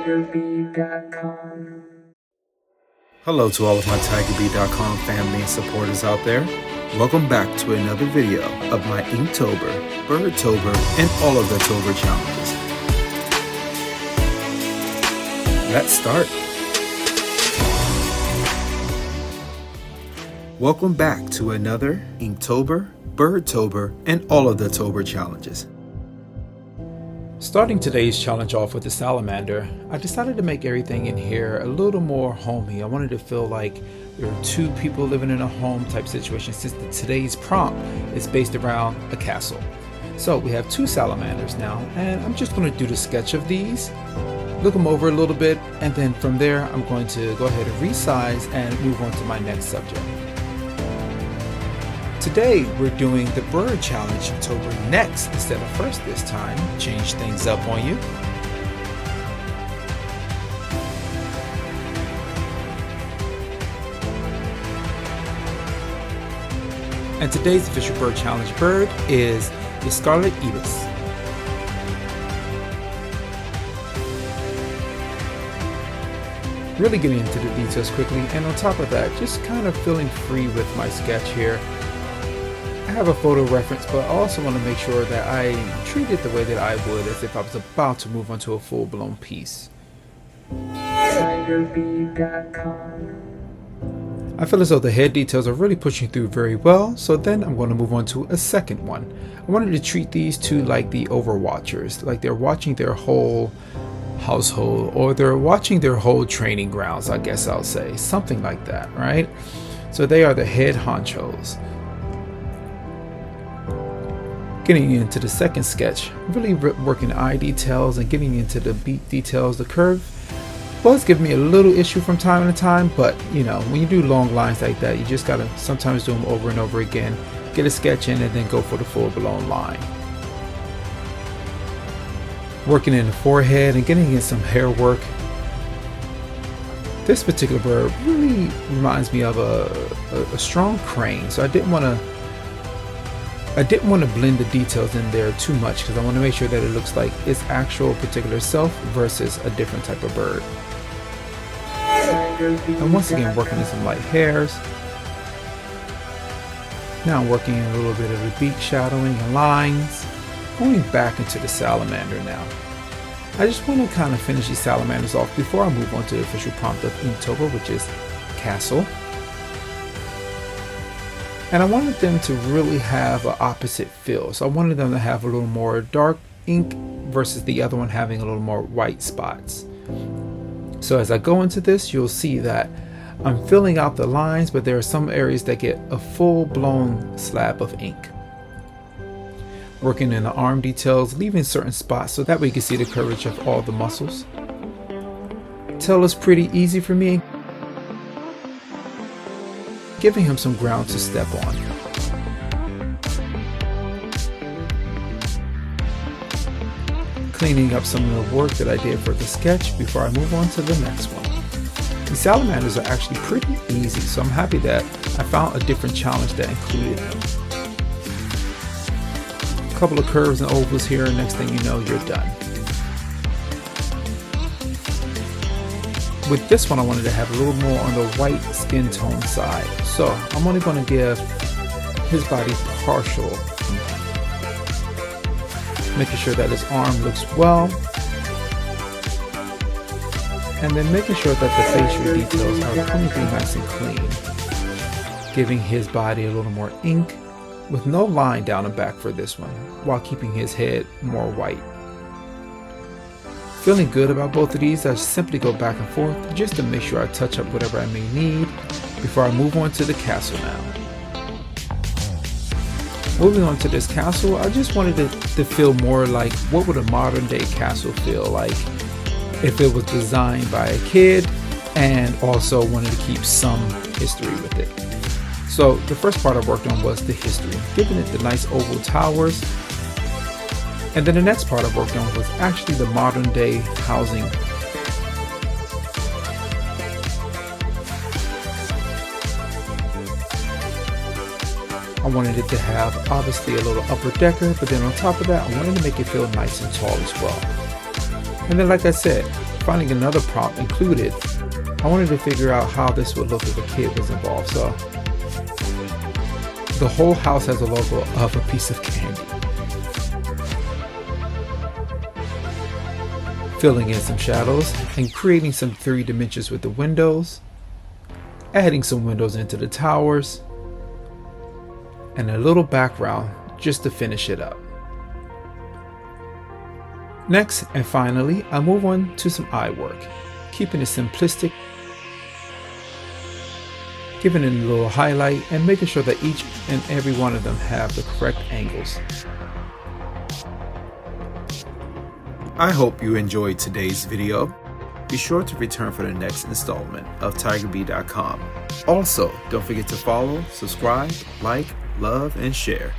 TigerBee.com. Hello to all of my TigerBee.com family and supporters out there. Welcome back to another video of my Inktober, Birdtober, and all of the Tober challenges. Let's start. Welcome back to another Inktober, Birdtober, and all of the Tober challenges. Starting today's challenge off with the salamander, I decided to make everything in here a little more homey. I wanted to feel like there are two people living in a home type situation, since today's prompt is based around a castle. So we have two salamanders now, and I'm just going to do the sketch of these, look them over a little bit, and then from there I'm going to go ahead and resize and move on to my next subject. Today we're doing the bird challenge Inktober next instead of first this time. Change things up on you. And today's official bird challenge bird is the scarlet ibis. Really getting into the details quickly, and on top of that, just kind of feeling free with my sketch here. I have a photo reference, but I also want to make sure that I treat it the way that I would as if I was about to move on to a full-blown piece. TigerBee.com. I feel as though the head details are really pushing through very well, so then I'm going to move on to a second one. I wanted to treat these two like the overwatchers, like they're watching their whole household, or they're watching their whole training grounds, I guess I'll say. Something like that, right? So they are the head honchos. Getting into the second sketch, really working eye details and getting into the beak details. The curve was giving me a little issue from time to time, but you know, when you do long lines like that, you just gotta sometimes do them over and over again, get a sketch in, and then go for the full-blown line. Working in the forehead and getting in some hair work. This particular bird really reminds me of a strong crane, so I didn't want to blend the details in there too much, because I want to make sure that it looks like its actual particular self versus a different type of bird. And once again, working in some light hairs. Now I'm working in a little bit of the beak shadowing and lines. Going back into the salamander now. I just want to kind of finish these salamanders off before I move on to the official prompt of Inktober, which is castle. And I wanted them to really have an opposite feel. So I wanted them to have a little more dark ink versus the other one having a little more white spots. So as I go into this, you'll see that I'm filling out the lines, but there are some areas that get a full-blown slab of ink. Working in the arm details, leaving certain spots so that we can see the curvature of all the muscles. Tail is pretty easy for me, giving him some ground to step on. Cleaning up some of the work that I did for the sketch before I move on to the next one. The salamanders are actually pretty easy, so I'm happy that I found a different challenge that included them. A couple of curves and ovals here, and next thing you know, you're done. With this one, I wanted to have a little more on the white skin tone side. So I'm only going to give his body partial, making sure that his arm looks well, and then making sure that the facial details are clinically nice and clean, giving his body a little more ink with no line down the back for this one, while keeping his head more white. Feeling good about both of these, I simply go back and forth just to make sure I touch up whatever I may need before I move on to the castle now. Moving on to this castle, I just wanted it to feel more like what would a modern day castle feel like if it was designed by a kid, and also wanted to keep some history with it. So the first part I worked on was the history, giving it the nice oval towers. And then the next part I worked on was actually the modern day housing. I wanted it to have obviously a little upper decker, but then on top of that, I wanted to make it feel nice and tall as well. And then like I said, finding another prompt included, I wanted to figure out how this would look if a kid was involved. So the whole house has a logo of a piece of candy. Filling in some shadows and creating some 3 dimensions with the windows, adding some windows into the towers, and a little background just to finish it up. Next and finally, I move on to some eye work, keeping it simplistic, giving it a little highlight and making sure that each and every one of them have the correct angles. I hope you enjoyed today's video. Be sure to return for the next installment of TigerBee.com. Also, don't forget to follow, subscribe, like, love, and share.